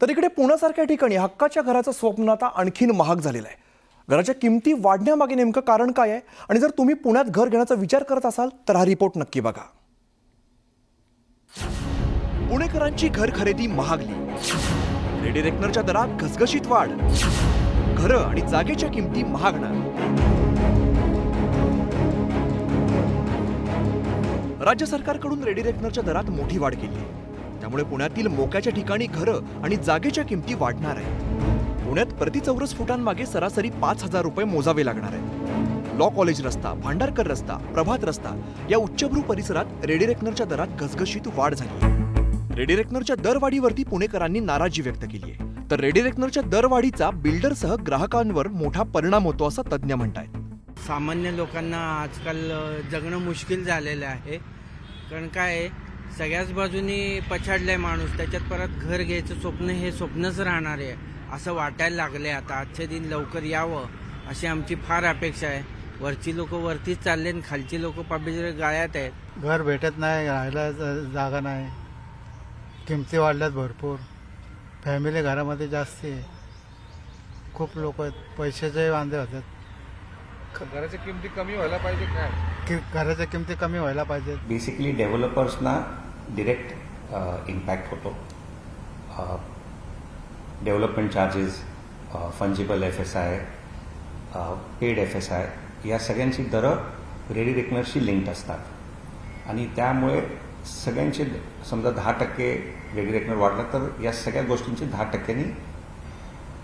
तर इकडे पुण्यासारख्या ठिकाणी हक्काच्या घराचं स्वप्न आता आणखीन महाग झालेलं आहे. घराच्या किमती वाढण्यामागे नेमकं कारण काय आहे आणि जर तुम्ही पुण्यात घर घेण्याचा विचार करत असाल तर हा रिपोर्ट नक्की बघा. पुणेकरांची घर खरेदी महागली, रेडी रेकनरच्या दरात घसघशीत वाढ, घरं आणि जागेच्या किमती महागणार. राज्य सरकारकडून रेडी रेकनरच्या दरात मोठी वाढ केली आहे. त्यामुळे पुण्यातील मोक्याच्या ठिकाणी घरं आणि जागेच्या किमती वाढणार आहेत. पुण्यात प्रति चौरस फुटांमागे सरासरी 5,000 रुपये मोजावे लागणार आहेत. लॉ कॉलेज रस्ता, भांडारकर रस्ता, प्रभात रस्ता या उच्चभ्रू परिसरात रेडी रेकनरच्या दरात घसघशीत वाढ झाली आहे. रेडी रेकनरच्या दरवाढीवरती पुणेकरांनी नाराजी व्यक्त केली आहे. तर रेडी रेकनरच्या दरवाढीचा बिल्डरसह ग्राहकांवर मोठा परिणाम होतो असं तज्ज्ञ म्हणतायत. सामान्य लोकांना आजकाल जगणं मुश्किल झालेलं आहे. कारण काय आहे, सगळ्याच बाजूनी पछाडलाय माणूस, त्याच्यात परत घर घ्यायचं स्वप्न हे स्वप्नच राहणार आहे असं वाटायला लागले. आता आजचे दिन लवकर यावं अशी आमची फार अपेक्षा आहे. वरची लोक वरतीच चालले आणि खालची लोक पाबीजरे गाळ्यात आहेत. घर भेटत नाही, राहायला जागा नाही, किमती वाढल्यात भरपूर, फॅमिली घरामध्ये जास्त आहे, खूप लोक आहेत, पैशाचे वांदे होतात. घराच्या किमती कमी व्हायला पाहिजे काय? घराच्या किमती कमी व्हायला पाहिजेत. बेसिकली डेव्हलपर्सना डिरेक्ट इम्पॅक्ट होतो. Development charges, fungible FSI, paid FSI या सगळ्यांची दरं रेडी रेकनरशी लिंक्ड असतात आणि त्यामुळे सगळ्यांचे समजा 10% रेडी रेकनर वाढलं तर या सगळ्या गोष्टींची 10%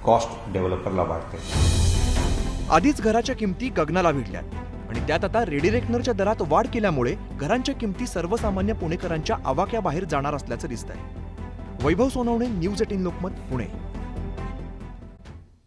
कॉस्ट डेव्हलपरला वाढते. आधीच घराच्या किमती गगनाला भिडल्यात आणि त्यात आता रेडी रेकनरच्या दरात वाढ केल्यामुळे घरांच्या किमती सर्वसामान्य पुणेकरांच्या आवाक्याबाहेर जाणार असल्याचं दिसतंय. वैभव सोनवणे, न्यूज 18 लोकमत, पुणे.